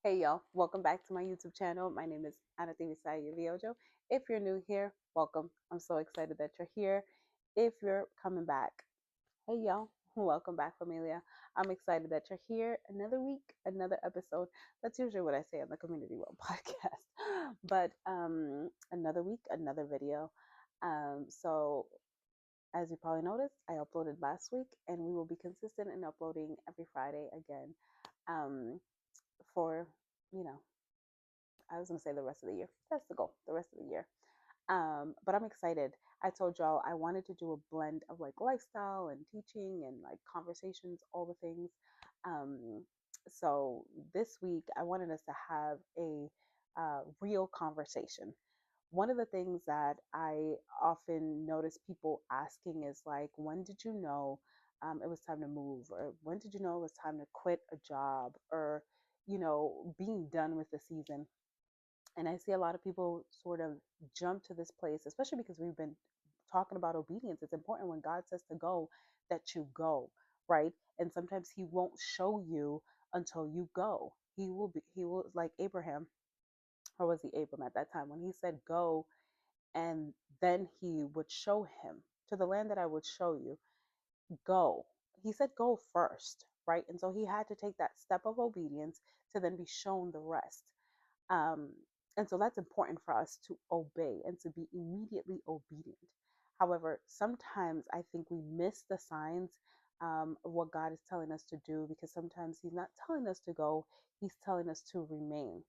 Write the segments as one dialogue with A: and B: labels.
A: Hey y'all, welcome back to my YouTube channel. My name is Anathemisayo Viojo. If you're new here, welcome. I'm so excited that you're here. If you're coming back, hey y'all, welcome back, familia. I'm excited that you're here. Another week, another episode. That's usually what I say on the Community World podcast. But another week, another video. So as you probably noticed, I uploaded last week, and we will be consistent in uploading every Friday again. Um, for you know I was gonna say the rest of the year. That's the goal, the rest of the year. But I'm excited. I told y'all I wanted to do a blend of like lifestyle and teaching and like conversations, all the things. Um, so this week I wanted us to have a real conversation. One of the things that I often notice people asking is like, when did you know it was time to move? Or when did you know it was time to quit a job? Or, being done with the season. And I see a lot of people sort of jump to this place, especially because we've been talking about obedience. It's important when God says to go that you go, right? And sometimes He won't show you until you go. He will, like Abraham, or was he Abram at that time, when He said go, and then He would show him to the land that I would show you, go. He said go first, right? And so he had to take that step of obedience to then be shown the rest. Um, and so that's important for us to obey and to be immediately obedient. However, sometimes I think we miss the signs of what God is telling us to do, because sometimes He's not telling us to go, He's telling us to remain.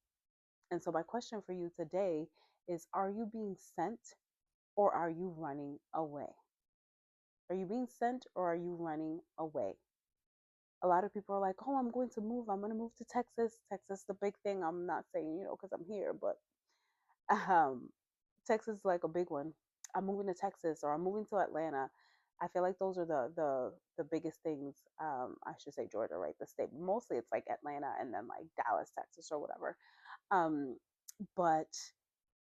A: And so, my question for you today is, are you being sent, or are you running away? Are you being sent, or are you running away? A lot of people are like, oh, I'm going to move. I'm going to move to Texas. Texas, the big thing. I'm not saying, because I'm here, but um, Texas is like a big one. I'm moving to Texas, or I'm moving to Atlanta. I feel like those are the biggest things. I should say Georgia, right? The state. Mostly it's like Atlanta, and then like Dallas, Texas, or whatever. Um, but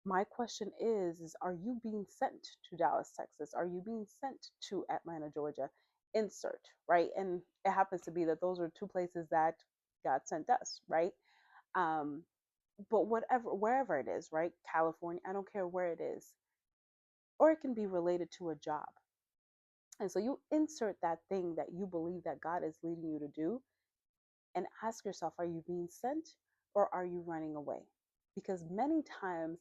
A: my question is are you being sent to Dallas, Texas? Are you being sent to Atlanta, Georgia? Insert, right? And it happens to be that those are two places that God sent us, right? Um, but whatever, wherever it is, right? California, I don't care where it is, or it can be related to a job. And so you insert that thing that you believe that God is leading you to do, and ask yourself, are you being sent, or are you running away? Because many times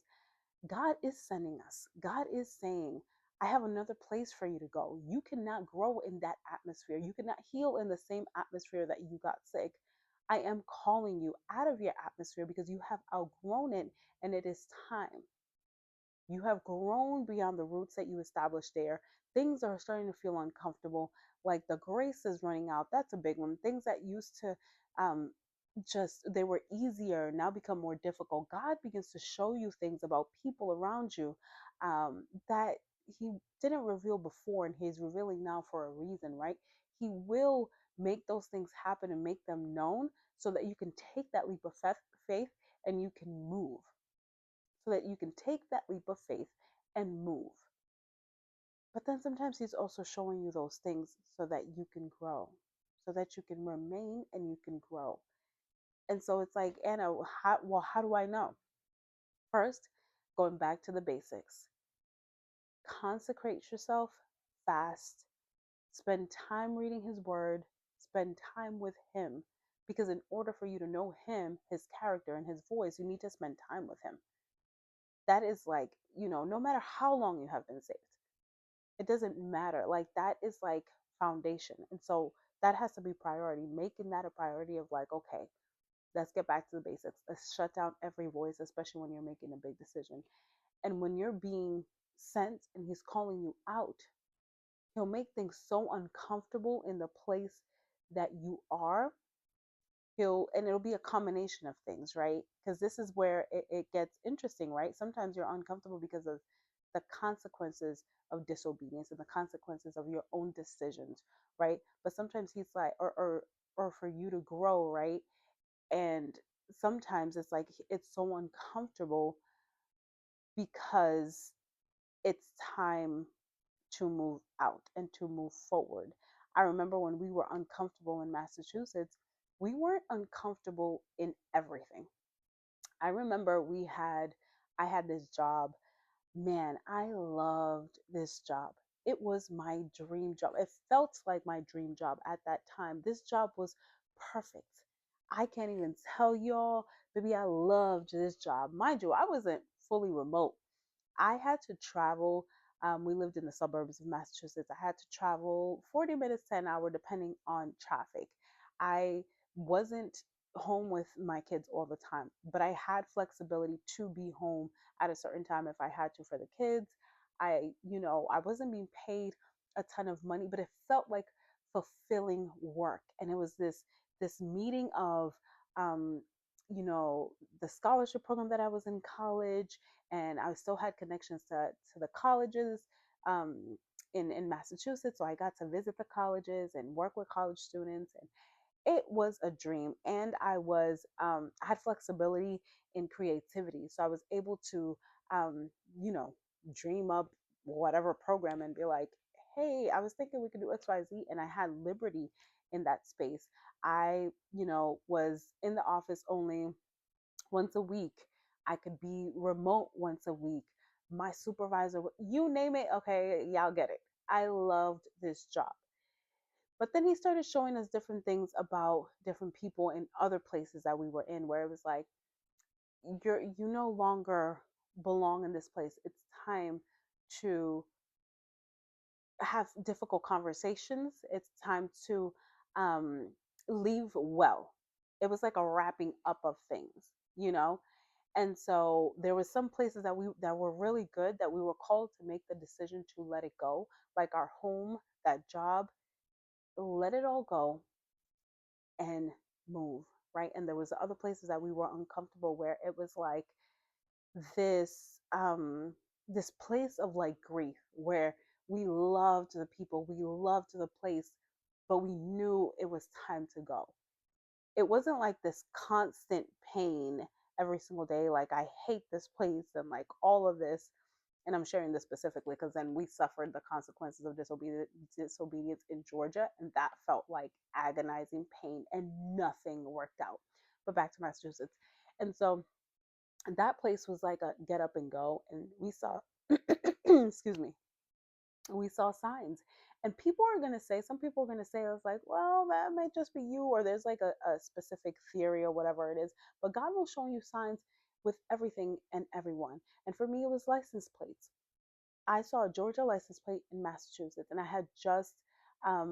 A: God is sending us. God is saying, I have another place for you to go. You cannot grow in that atmosphere. You cannot heal in the same atmosphere that you got sick. I am calling you out of your atmosphere because you have outgrown it, and it is time. You have grown beyond the roots that you established there. Things are starting to feel uncomfortable. Like the grace is running out. That's a big one. Things that used to um, they were easier now become more difficult. God begins to show you things about people around you that He didn't reveal before, and He's revealing now for a reason, right? He will make those things happen and make them known so that you can take that leap of faith and you can move, so that you can take that leap of faith and move. But then sometimes He's also showing you those things so that you can grow, so that you can remain and you can grow. And so it's like, Anna, how do I know? First, going back to the basics, consecrate yourself, fast, spend time reading His word, spend time with Him. Because in order for you to know Him, His character, and His voice, you need to spend time with Him. That is like, no matter how long you have been saved, it doesn't matter. Like, that is like foundation. And so that has to be priority, making that a priority of like, okay, let's get back to the basics. Let's shut down every voice, especially when you're making a big decision. And when you're being sent and He's calling you out, He'll make things so uncomfortable in the place that you are. And it'll be a combination of things, right? Because this is where it gets interesting, right? Sometimes you're uncomfortable because of the consequences of disobedience and the consequences of your own decisions, right? But sometimes He's like, or for you to grow, right? And sometimes it's like it's so uncomfortable because it's time to move out and to move forward. I remember when we were uncomfortable in Massachusetts, we weren't uncomfortable in everything. I remember I had this job. Man, I loved this job. It was my dream job. It felt like my dream job at that time. This job was perfect. I can't even tell y'all, baby, I loved this job. Mind you, I wasn't fully remote. I had to travel. We lived in the suburbs of Massachusetts. I had to travel 40 minutes to an hour, depending on traffic. I wasn't home with my kids all the time, but I had flexibility to be home at a certain time if I had to for the kids. I wasn't being paid a ton of money, but it felt like fulfilling work. And it was this meeting of um, you know, the scholarship program that I was in college, and I still had connections to the colleges um, in Massachusetts. So I got to visit the colleges and work with college students, and it was a dream. And I had flexibility in creativity, so I was able to um, you know dream up whatever program and be like, hey, I was thinking we could do XYZ, and I had liberty in that space. I was in the office only once a week. I could be remote once a week. My supervisor, you name it, okay, y'all get it. I loved this job. But then he started showing us different things about different people in other places that we were in, where it was like, you no longer belong in this place. It's time to have difficult conversations. It's time to um, leave well. It was like a wrapping up of things, you know? And so there was some places that were really good that we were called to make the decision to let it go, like our home, that job, let it all go and move, right? And there was other places that we were uncomfortable where it was like this this place of like grief where we loved the people, we loved the place, but we knew it was time to go. It wasn't like this constant pain every single day, like I hate this place and like all of this. And I'm sharing this specifically because then we suffered the consequences of disobedience in Georgia, and that felt like agonizing pain, and nothing worked out. But back to Massachusetts. And so that place was like a get up and go, and we saw excuse me, we saw signs. And some people are going to say, I was like, well, that might just be you, or there's like a specific theory or whatever it is. But God will show you signs with everything and everyone. And for me, it was license plates. I saw a Georgia license plate in Massachusetts, and I had just, I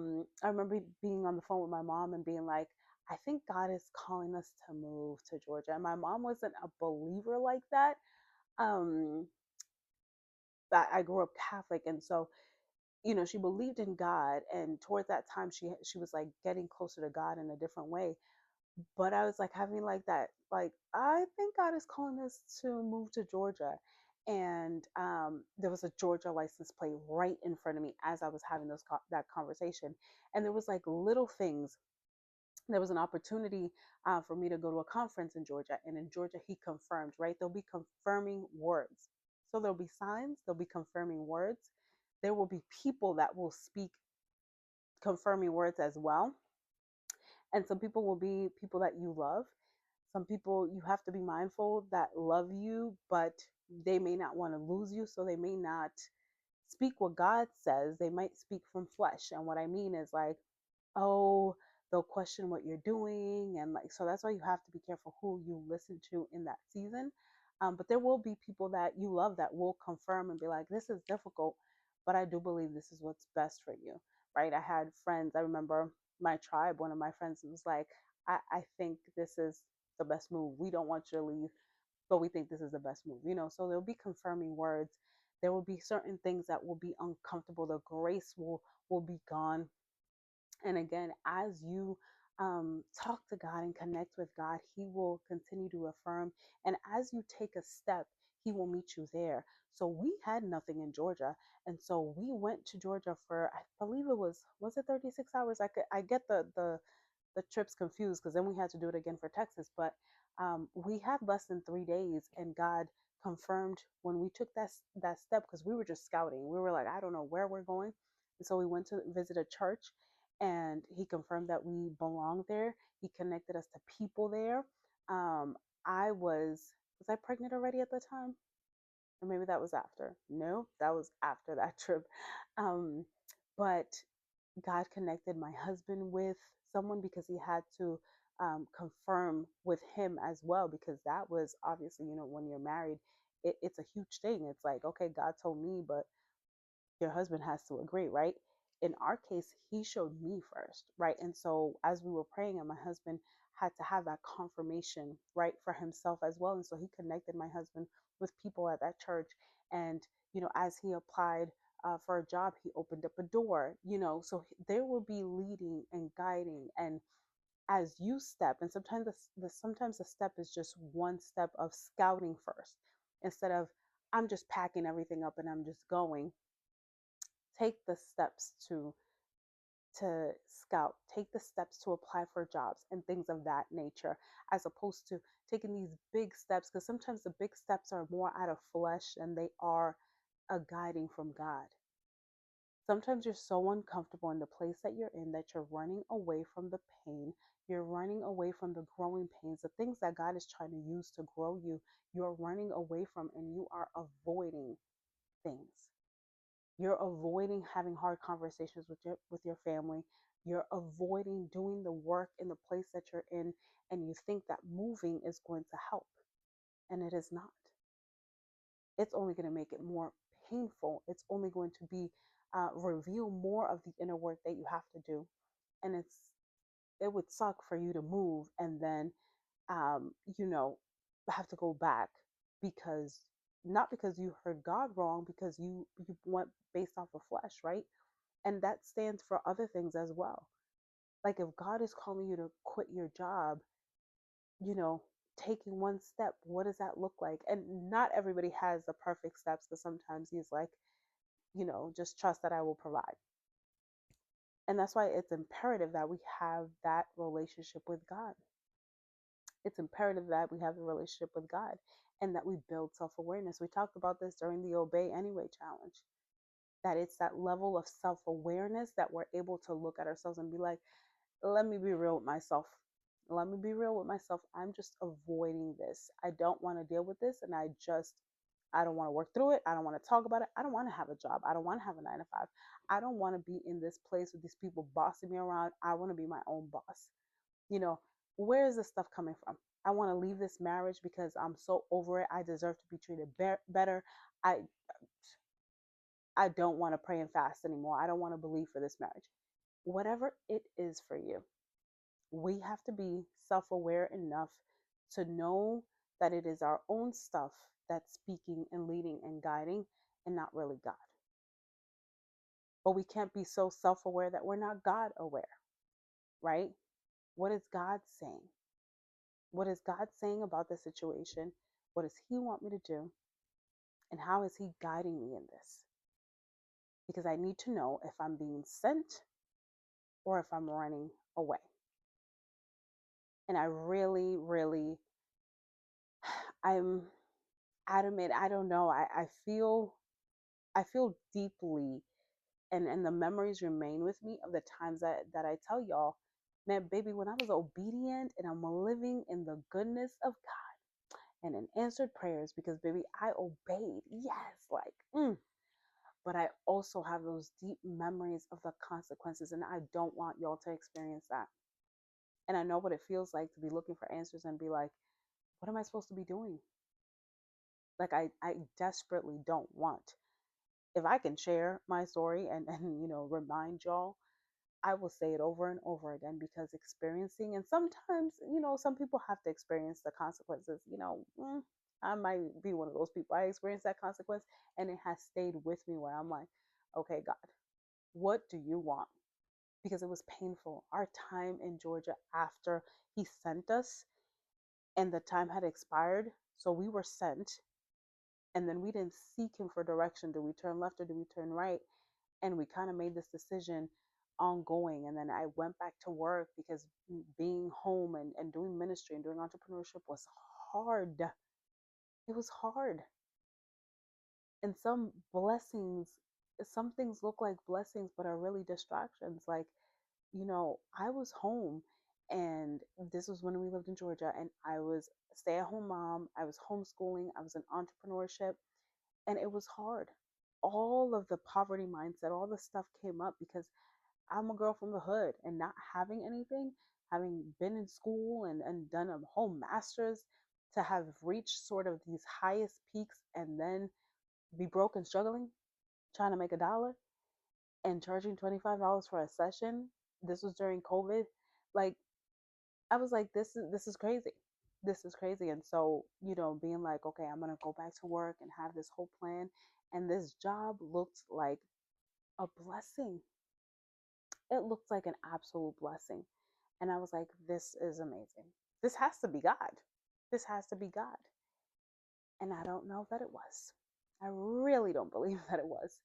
A: remember being on the phone with my mom and being like, I think God is calling us to move to Georgia. And my mom wasn't a believer like that. Um, I grew up Catholic, and so she believed in God. And towards that time, she was like getting closer to God in a different way. But I was like having like that, like, I think God is calling us to move to Georgia. And there was a Georgia license plate right in front of me as I was having that conversation. And there was like little things. There was an opportunity for me to go to a conference in Georgia. And in Georgia, he confirmed, right? There'll be confirming words. So there'll be signs, there'll be confirming words. There will be people that will speak confirming words as well. And some people will be people that you love. Some people you have to be mindful that love you, but they may not want to lose you. So they may not speak what God says. They might speak from flesh. And what I mean is like, oh, they'll question what you're doing. And like, so that's why you have to be careful who you listen to in that season. But there will be people that you love that will confirm and be like, this is difficult, but I do believe this is what's best for you, right? I had friends, I remember my tribe, one of my friends was like, I think this is the best move. We don't want you to leave, but we think this is the best move, So there'll be confirming words. There will be certain things that will be uncomfortable. The grace will be gone. And again, as you talk to God and connect with God, He will continue to affirm. And as you take a step, He will meet you there. So we had nothing in Georgia, and so we went to Georgia for, I believe was it 36 hours? I get the trips confused because then we had to do it again for Texas. But we had less than 3 days, and God confirmed when we took that step, because we were just scouting. We were like, I don't know where we're going, and so we went to visit a church, and he confirmed that we belong there. He connected us to people there. Um, I was I pregnant already at the time? Or maybe that was after. No, that was after that trip. Um, but God connected my husband with someone because he had to confirm with him as well, because that was obviously, when you're married, it's a huge thing. It's like, okay, God told me, but your husband has to agree, right? In our case, he showed me first, right? And so as we were praying, and my husband had to have that confirmation, right, for himself as well. And so he connected my husband with people at that church. And, as he applied for a job, he opened up a door, so there will be leading and guiding. And as you step, and sometimes sometimes the step is just one step of scouting first, instead of I'm just packing everything up and I'm just going. Take the steps to scout, take the steps to apply for jobs and things of that nature, as opposed to taking these big steps, because sometimes the big steps are more out of flesh and they are a guiding from God. Sometimes you're so uncomfortable in the place that you're in that you're running away from the pain. You're running away from the growing pains, the things that God is trying to use to grow you. You're running away from, and you are avoiding things. You're avoiding having hard conversations with your family. You're avoiding doing the work in the place that you're in, and you think that moving is going to help, and it is not. It's only going to make it more painful. It's only going to be reveal more of the inner work that you have to do, and it would suck for you to move and then you know have to go back, because not because you heard God wrong, because you went based off of flesh, right? And that stands for other things as well. Like if God is calling you to quit your job, you know, taking one step, what does that look like? And not everybody has the perfect steps, because sometimes he's like, just trust that I will provide. And that's why it's imperative that we have that relationship with God. It's imperative that we have the relationship with God and that we build self awareness. We talked about this during the Obey Anyway challenge, that it's that level of self awareness that we're able to look at ourselves and be like, let me be real with myself. Let me be real with myself. I'm just avoiding this. I don't want to deal with this. And I don't want to work through it. I don't want to talk about it. I don't want to have a job. I don't want to have a 9 to 5. I don't want to be in this place with these people bossing me around. I want to be my own boss. You know, where is this stuff coming from? I want to leave this marriage because I'm so over it. I deserve to be treated better. I I don't want to pray and fast anymore. I don't want to believe for this marriage. Whatever it is for you, we have to be self aware enough to know that it is our own stuff that's speaking and leading and guiding, and not really God. But we can't be so self aware that we're not God aware, right? What is God saying? What is God saying about the situation? What does He want me to do? And how is He guiding me in this? Because I need to know if I'm being sent or if I'm running away. And I really, really, I'm adamant. I don't know. I feel deeply, and the memories remain with me of the times that I tell y'all, man, baby, when I was obedient and I'm living in the goodness of God and in answered prayers, because baby, I obeyed. Yes, like, but I also have those deep memories of the consequences, and I don't want y'all to experience that. And I know what it feels like to be looking for answers and be like, what am I supposed to be doing? Like I desperately don't want. If I can share my story and remind y'all, I will say it over and over again, because experiencing, and sometimes, some people have to experience the consequences. I might be one of those people. I experienced that consequence, and it has stayed with me, where I'm like, okay, God, what do you want? Because it was painful. Our time in Georgia after He sent us, and the time had expired. So we were sent, and then we didn't seek Him for direction. Do we turn left or do we turn right? And we kind of made this decision ongoing. And then I went back to work, because being home and doing ministry and doing entrepreneurship was hard. It was hard. And some things look like blessings, but are really distractions. Like I was home, and this was when we lived in Georgia, and I was a stay-at-home mom. I was homeschooling. I was in entrepreneurship, and it was hard. All of the poverty mindset, all the stuff came up because I'm a girl from the hood, and not having anything, having been in school and done a whole master's, to have reached sort of these highest peaks and then be broke and struggling, trying to make a dollar and charging $25 for a session. This was during COVID. Like, I was like, this is crazy. This is crazy. And so, being like, okay, I'm gonna go back to work and have this whole plan. And this job looked like a blessing. It looked like an absolute blessing. And I was like, this is amazing. This has to be God. This has to be God. And I don't know that it was. I really don't believe that it was,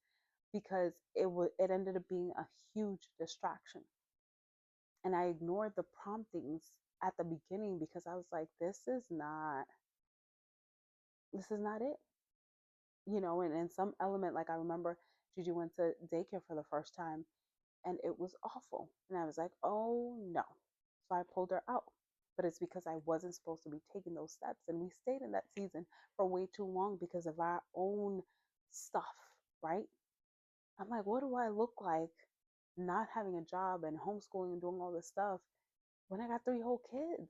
A: because it ended up being a huge distraction. And I ignored the promptings at the beginning because I was like, this is not it. And in some element, like I remember Gigi went to daycare for the first time, and it was awful. And I was like, oh no. So I pulled her out. But it's because I wasn't supposed to be taking those steps. And we stayed in that season for way too long because of our own stuff, right? I'm like, what do I look like not having a job and homeschooling and doing all this stuff when I got three whole kids?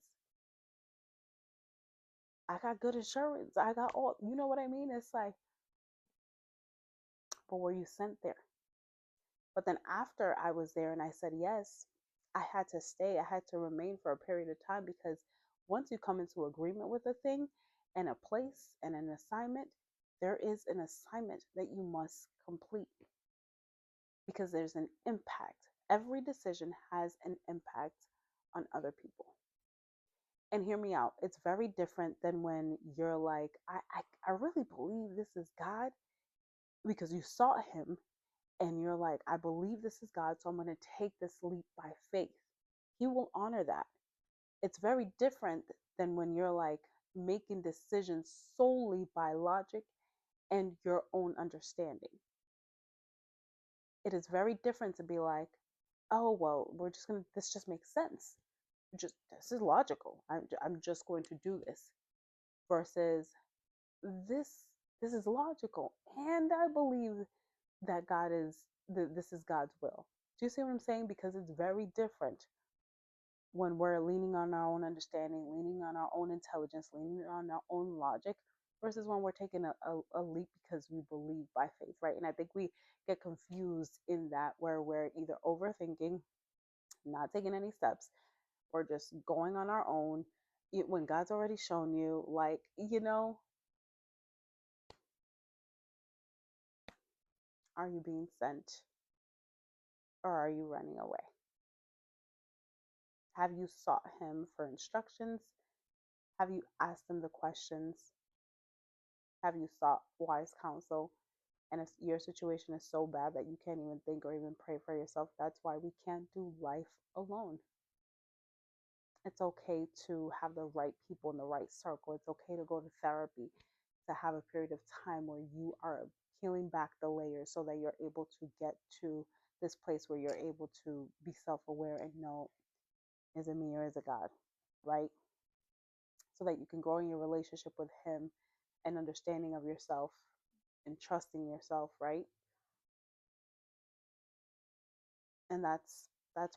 A: I got good insurance. I got all, you know what I mean? It's like, but were you sent there? But then after I was there and I said yes, I had to stay. I had to remain for a period of time, because once you come into agreement with a thing and a place and an assignment, there is an assignment that you must complete, because there's an impact. Every decision has an impact on other people. And hear me out, it's very different than when you're like, I really believe this is God, because you sought him, and you're like, I believe this is God, so I'm going to take this leap by faith. He will honor that. It's very different than when you're like making decisions solely by logic and your own understanding. It is very different to be like, oh, well, this just makes sense. This is logical. I'm just going to do this, versus this, this is logical. And I believe that this is God's will. Do you see what I'm saying? Because it's very different when we're leaning on our own understanding, leaning on our own intelligence, leaning on our own logic, versus when we're taking a leap because we believe by faith, right? And I think we get confused in that, where we're either overthinking, not taking any steps, or just going on our own when God's already shown you, like, are you being sent, or are you running away? Have you sought him for instructions? Have you asked him the questions? Have you sought wise counsel? And if your situation is so bad that you can't even think or even pray for yourself, that's why we can't do life alone. It's okay to have the right people in the right circle. It's okay to go to therapy, to have a period of time where you are peeling back the layers so that you're able to get to this place where you're able to be self-aware and know, is it me or is it God, right? So that you can grow in your relationship with him and understanding of yourself and trusting yourself, right? And that's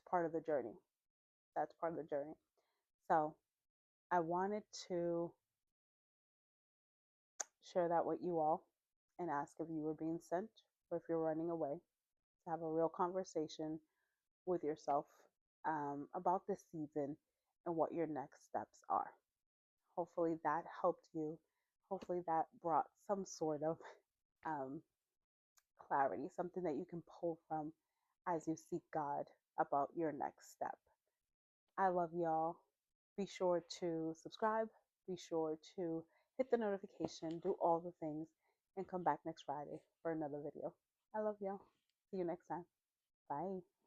A: part of the journey. That's part of the journey. So I wanted to share that with you all and ask if you were being sent or if you're running away, to have a real conversation with yourself about this season and what your next steps are. Hopefully that helped you. Hopefully that brought some sort of um, clarity, something that you can pull from as you seek God about your next step. I love y'all. Be sure to subscribe. Be sure to hit the notification, do all the things, and come back next Friday for another video. I love y'all. See you next time. Bye.